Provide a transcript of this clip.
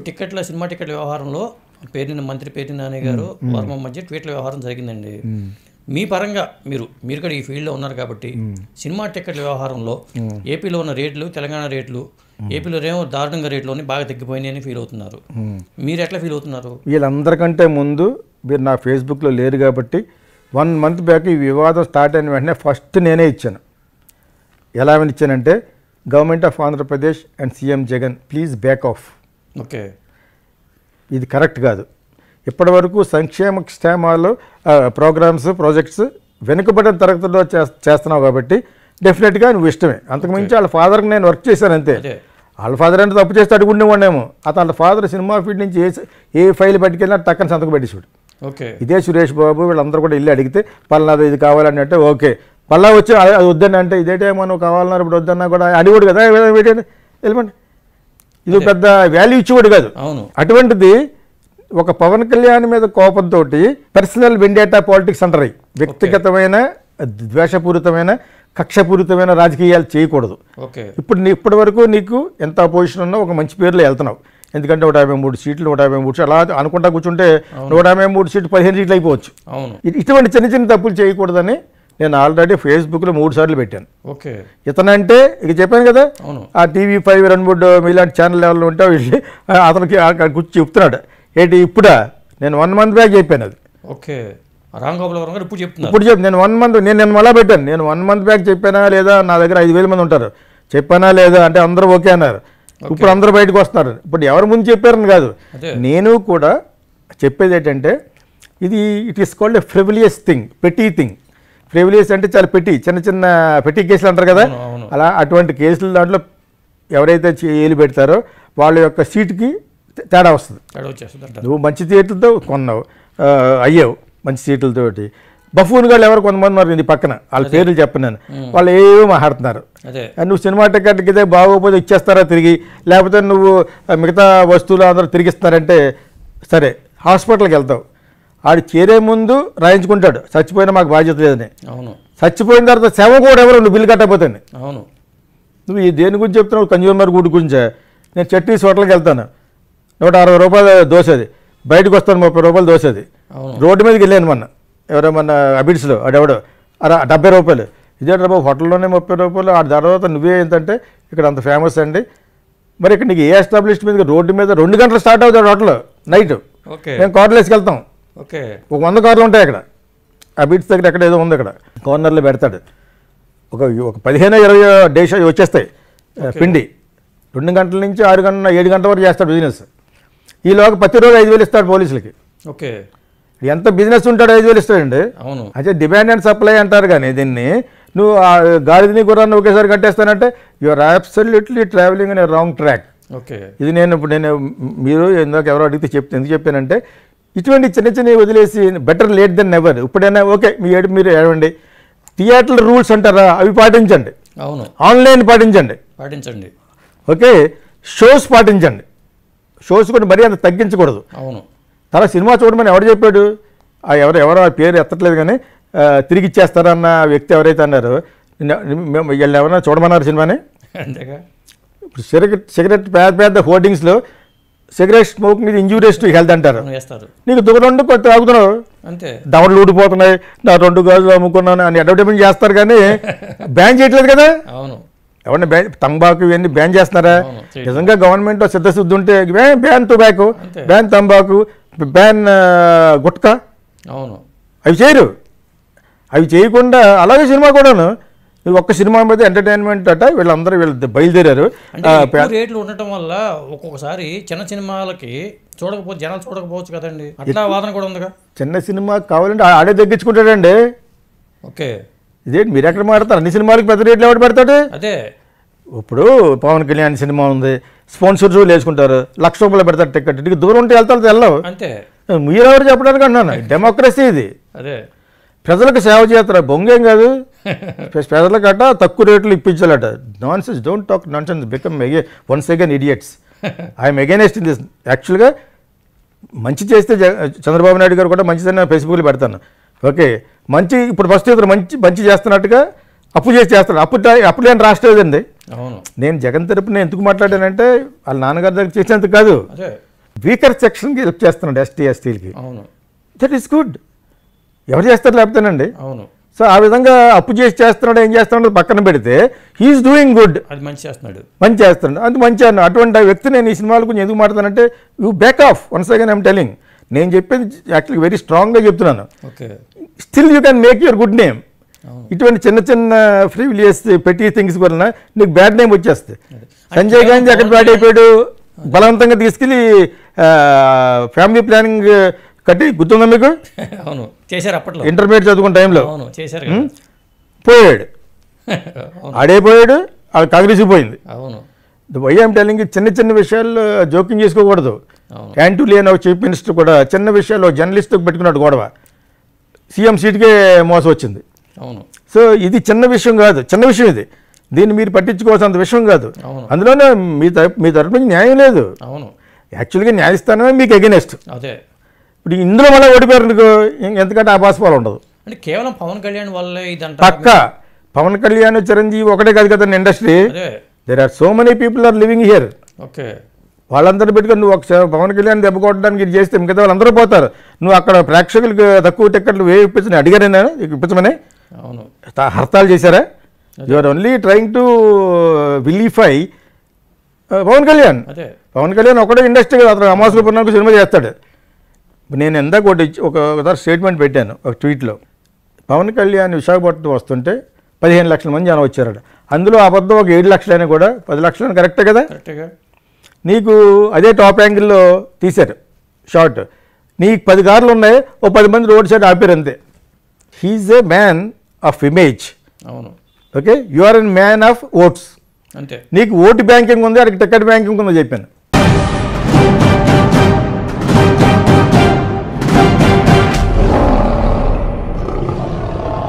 టికెట్ల సినిమా టికెట్ల వ్యవహారంలో మంత్రి పేర్ని నాని గారు వర్మ మధ్య ట్వీట్ల వ్యవహారం జరిగిందండి. మీ పరంగా మీరు కూడా ఈ ఫీల్డ్లో ఉన్నారు కాబట్టి సినిమా టికెట్ల వ్యవహారంలో ఏపీలో ఉన్న రేట్లు తెలంగాణ రేట్లు ఏపీలో ఏమో దారుణంగా రేట్లోని బాగా తగ్గిపోయినాయి అని ఫీల్ అవుతున్నారు. మీరు ఎట్లా ఫీల్ అవుతున్నారు? వీళ్ళందరికంటే ముందు మీరు నా ఫేస్బుక్లో లేరు కాబట్టి 1 month బ్యాక్ ఈ వివాదం స్టార్ట్ అయిన వెంటనే ఫస్ట్ నేనే ఇచ్చాను. ఎలా ఇచ్చానంటే government of Andhra Pradesh and CM Jagan please back off. Okay, ఇది కరెక్ట్ కాదు. ఇప్పటి వరకు సంక్షేమ క్షేమాలు ప్రోగ్రామ్స్ ప్రాజెక్ట్స్ వెనుకబడిన తరగతిలో చేస్తున్నావు కాబట్టి డెఫినెట్గా నువ్వు ఇష్టమే. అంతకుమించి వాళ్ళ ఫాదర్కి నేను వర్క్ చేశాను అంతే. వాళ్ళ ఫాదర్ అంటే తప్పు చేస్తే అడుగుండేవాడేమో. అతను వాళ్ళ ఫాదర్ సినిమా ఫీల్డ్ నుంచి ఏ ఫైల్ పట్టుకెళ్ళినా టక్కని సంతకం పెట్టేసాడు. ఓకే, ఇదే సురేష్ బాబు వీళ్ళందరూ కూడా ఇల్లు అడిగితే పలానాది ఇది కావాలని అంటే ఓకే, పల్లా వచ్చి అది వద్దని అంటే ఇదే టైం మనం కావాలన్నారు ఇప్పుడు వద్దన్నా కూడా అడిగోడు కదా వెళ్ళమండి. ఇది పెద్ద వాల్యూ ఇచ్చేవాడు కాదు. అటువంటిది ఒక పవన్ కళ్యాణ్ మీద కోపంతో పర్సనల్ వెండేటా పాలిటిక్స్ అంటారు. వ్యక్తిగతమైన ద్వేషపూరితమైన కక్షపూరితమైన రాజకీయాలు చేయకూడదు. ఇప్పటి వరకు నీకు ఎంత అపోజిషన్ ఉన్నా ఒక మంచి పేర్లో వెళ్తున్నావు. ఎందుకంటే 153 సీట్లు 153 అలా అనుకుంటా కూర్చుంటే 153 సీట్లు 15 సీట్లు అయిపోవచ్చు. ఇటువంటి చిన్న చిన్న తప్పులు చేయకూడదని నేను ఆల్రెడీ ఫేస్బుక్లో 3 సార్లు పెట్టాను. ఇతనంటే ఇక చెప్పాను కదా, ఆ TV5 2-3 మీలాంటి ఛానల్ లెవెల్లో ఉంటే వెళ్ళి అతనికి కూర్చొని చెప్తున్నాడు ఏంటి ఇప్పుడా. నేను 1 month బ్యాక్ చెప్పాను అది. ఇప్పుడు చెప్పు నేను 1 month నేను మళ్ళా పెట్టాను. నేను 1 month బ్యాక్ చెప్పానా లేదా, నా దగ్గర 5,000 మంది ఉంటారు, చెప్పానా లేదా అంటే అందరూ ఓకే అన్నారు. ఇప్పుడు అందరూ బయటకు వస్తున్నారు. ఇప్పుడు ఎవరి ముందు చెప్పారని కాదు, నేను కూడా చెప్పేది ఏంటంటే ఇది it is called a frivolous thing, petty thing. Frivolous అంటే చాలా చిన్న చిన్న పెటీ కేసులు అంటారు కదా, అలా అటువంటి కేసులు దాంట్లో ఎవరైతే ఏలు పెడతారో వాళ్ళ యొక్క సీటుకి తేడా వస్తుంది. నువ్వు మంచి సీట్లతో కొన్నావు, అయ్యావు మంచి సీట్లతోటి. బఫూన్ గాళ్ళు ఎవరు కొంతమంది ఉన్నారు ఇది పక్కన, వాళ్ళ పేర్లు చెప్పను, వాళ్ళు ఏవో మాట్లాడుతున్నారు. నువ్వు సినిమా టికెట్కి అయితే బాగోపోతే ఇచ్చేస్తారా తిరిగి, లేకపోతే నువ్వు మిగతా వస్తువులు అందరూ తిరిగిస్తున్నారంటే సరే. హాస్పిటల్కి వెళ్తావు, ఆడు చేరే ముందు రాయించుకుంటాడు చచ్చిపోయినా మాకు బాధ్యత లేదని. చచ్చిపోయిన తర్వాత సేవ కూడా ఎవరు నువ్వు బిల్లు కట్టకపోతే. నువ్వు ఈ దేని గురించి చెప్తున్నావు? కన్జ్యూమర్ గుడ్ గురించే. నేను చట్నీస్ హోటల్కి వెళ్తాను, 160 రూపాయలు దోశది, బయటకు వస్తాను 30 రూపాయలు దోశది. రోడ్డు మీదకి వెళ్ళాను మొన్న, ఎవరేమన్నా అబిడ్స్లో ఆడెవడో 70 రూపాయలు. ఇదే బాబు హోటల్లోనే 30 రూపాయలు. ఆ తర్వాత నువ్వే ఏంటంటే ఇక్కడ అంత ఫేమస్ అండి. మరి ఇక్కడ నీకు ఏ ఎస్టాబ్లిష్ మీద రోడ్డు మీద 2 గంటలు స్టార్ట్ అవుతాడు హోటల్ నైట్. మేము కార్లు వేసుకెళ్తాం, ఒక 100 కార్లు ఉంటాయి అక్కడ. అబిడ్స్ దగ్గర ఎక్కడ ఏదో ఉంది, అక్కడ కార్నర్లో పెడతాడు. ఒక 15-20 డేస్ వచ్చేస్తాయి పిండి. 2 గంటల నుంచి 6 గంటల 7 గంటల వరకు చేస్తాడు బిజినెస్. ఈలోగా ప్రతిరోజు 5,000 ఇస్తాడు పోలీసులకి. ఎంత బిజినెస్ ఉంటాడు 5,000 ఇస్తాడండి. అదే డిమాండ్ అండ్ సప్లై అంటారు. కానీ దీన్ని నువ్వు గాడిదని గుర్రాన్ని ఒకేసారి కట్టేస్తానంటే you are absolutely travelling in a wrong track. ఇది నేను మీరు ఇందాక ఎవరో అడిగితే ఎందుకు చెప్పానంటే ఇటువంటి చిన్న చిన్నవి వదిలేసి బెటర్ లేట్ దెన్ నెవర్. ఇప్పుడైనా ఓకే మీరు ఏడవండి. థియేటర్ రూల్స్ అంటారా అవి పాటించండి, ఆన్లైన్ పాటించండి, ఓకే. షోస్ పాటించండి, షోస్ కూడా మరీ అంత తగ్గించకూడదు. తర్వాత సినిమా చూడమని ఎవరు చెప్పాడు? ఎవరో ఆ పేరు ఎత్తట్లేదు కానీ తిరిగి ఇచ్చేస్తారన్న వ్యక్తి ఎవరైతే అన్నారో వీళ్ళు ఎవరైనా చూడమన్నారు సినిమాని. ఇప్పుడు సిగరెట్ పెద్ద హోర్డింగ్స్లో సిగరెట్ స్మోకింగ్ ఇది ఇంజూరియస్ టు హెల్త్ అంటారు. నీకు దుగరండు కొత్త తాగుతున్నావు, దవడలు ఊడిపోతున్నాయి, నా 2 గాజులు అమ్ముకున్నాను అని అడ్వర్టైజ్మెంట్ చేస్తారు కానీ బ్యాన్ చేయట్లేదు కదా. ఎవరిని తంబాకు ఇవన్నీ బ్యాన్ చేస్తున్నారా? నిజంగా గవర్నమెంట్లో సిద్ధశుద్ధి ఉంటే బ్యాన్ టొబాకో, బ్యాన్ తంబాకు, బ్యాన్ గుట్కా, అవి చేయరు. అవి చేయకుండా అలాగే సినిమా కూడాను ఒక్క సినిమా మీద ఎంటర్టైన్మెంట్ అట వీళ్ళందరూ బయలుదేరారు. రేట్లు ఉండటం వల్ల ఒక్కొక్కసారి చిన్న సినిమాలకి జనాలు చూడకపోవచ్చు కదండి, అట్లా వాదన కూడా ఉందిగా. చిన్న సినిమా కావాలంటే ఆడే తగ్గించుకుంటాడండి. ఇదేంటి మీరు ఎక్కడ మాడతారు? అన్ని సినిమాలకి పెద్ద రేట్లు ఎవరు పెడతాడు? అదే ఇప్పుడు పవన్ కళ్యాణ్ సినిమా ఉంది, స్పాన్సర్స్ వేసుకుంటారు, 1,00,000 రూపాయలు పెడతారు టికెట్. నీకు దూరం ఉంటే వెళ్తారు వెళ్ళవు అంతే. మీరెవరు చెప్పడానికి అన్నాను. డెమోక్రసీ ఇది, ప్రజలకు సేవ చేస్తారు, బొంగేం కాదు. ప్రజలకట తక్కువ రేట్లు ఇప్పించాలట. Nonsense, don't talk nonsense, become once again idiots. I'm against in this. యాక్చువల్గా మంచి చేస్తే చంద్రబాబు నాయుడు గారు కూడా మంచిదని ఫేస్బుక్లో పెడతాను, ఓకే. మంచి ఇప్పుడు ఫస్ట్ ఇతను మంచి చేస్తున్నట్టుగా అప్పు చేసి చేస్తాడు. అప్పుడు నేను రాష్ట్రలేదండి. అవును. నేను జగన్ తరపున ఎందుకు మాట్లాడానంటే వాళ్ళ నాన్నగారి దగ్గర చేసేందుకు కాదు, అదే వీకర్ సెక్షన్కి హెల్ప్ చేస్తున్నాడు, ఎస్టీ ఎస్టీలకి. అవును. That is good. ఎవరు చేస్తారు లేకపోతేనండి. అవును. సో ఆ విధంగా అప్పు చేసి చేస్తున్నాడు, ఏం చేస్తున్నాడు పక్కన పెడితే హీఈస్ డూయింగ్ గుడ్, అది మంచి చేస్తున్నాడు, మంచి చేస్తున్నాడు, అది మంచి అన్న. అటువంటి వ్యక్తి నేను ఈ సినిమాల గురించి ఎందుకు మాట్లాడతానంటే you back off once again I'm telling. నేను చెప్పేది యాక్చువల్లీ వెరీ స్ట్రాంగ్గా చెప్తున్నాను. Okay. Still you can make your good name. అవును. ఇటువంటి చిన్న చిన్న ఫ్రీవిలియస్ పెట్టి థింగ్స్ వలన నీకు బ్యాడ్ నేమ్ వచ్చేస్తుంది. సంజయ్ గాంధీ అక్కడ బ్యాడ్ అయిపోయాడు, బలవంతంగా తీసుకెళ్ళి ఫ్యామిలీ ప్లానింగ్ కట్టి గుర్తుందా మీకు? అవును, చేశారు అప్పట్లో, ఇంటర్మీడియట్ చదువుకున్న టైంలో. అవును, చేశారు. పోయాడు, ఆడైపోయాడు, అది కదిలిసిపోయింది. అవును. వై ఐఎమ్ టెల్లింగ్, చిన్న చిన్న విషయాల్లో జోక్యం చేసుకోకూడదు. అవును. యాంటూలీ అనే ఒక చీఫ్ మినిస్టర్ కూడా చిన్న విషయాల్లో జర్నలిస్ట్కి పెట్టుకున్నాడు గొడవ, సీఎం సీట్కే మోసం వచ్చింది. అవును. సో ఇది చిన్న విషయం కాదు, చిన్న విషయం ఇది, దీన్ని మీరు పట్టించుకోవాల్సినంత విషయం కాదు. అవును. అందులోనే మీ తరపు నుంచి న్యాయం లేదు. అవును. యాక్చువల్గా న్యాయస్థానమే మీకు అగెనెస్ట్. అదే ఇప్పుడు ఇందులో మళ్ళీ ఓడిపోయారు నీకు, ఎంతకంటే ఆపాసపాలు ఉండదు. అంటే కేవలం పవన్ కళ్యాణ్ వల్లే ఇదంతా. పక్క పవన్ కళ్యాణ్ చిరంజీవి ఒకటే కాదు కదండి ఇండస్ట్రీ. అదే. There are so many people are living here. Okay. వాళ్ళందరూ పెట్టుకొని నువ్వు ఒకసారి పవన్ కళ్యాణ్ దెబ్బ కొట్టడానికి ఇది చేస్తే మిగతా వాళ్ళందరూ పోతారు. నువ్వు అక్కడ ప్రేక్షకులకు తక్కువ టికెట్లు ఇప్పించని అడిగారేనా ఇప్పించమని? అవును. హర్తాలు చేశారా? You are only trying to vilify Pawan Kalyan. అదే. పవన్ కళ్యాణ్ ఒకటే ఇండస్ట్రీ కదా, అతను అమాసులు పున్నానికి సినిమా చేస్తాడు. నేను ఎందాక ఒకసారి స్టేట్మెంట్ పెట్టాను ఒక ట్వీట్లో. పవన్ కళ్యాణ్ విశాఖపట్నం వస్తుంటే 15 లక్షల మంది జనం వచ్చారట. అందులో అబద్ధం ఒక 7 లక్షలైనా కూడా 10 లక్షలైనా కరెక్టే కదా. కరెక్ట్గా. నీకు అదే టాప్ యాంగిల్లో తీశారు షార్ట్, నీకు 10 కార్లు ఉన్నాయి, ఓ 10 మంది రోడ్ సైడ్ ఆపారు అంతే. He is a man of image. అవును. Okay, you are an man of votes. అంతే. నీకు ఓటు బ్యాంకింగ్ ఉంది, అక్కడికి టికెట్ బ్యాంకింగ్ ఉందో చెప్పాను.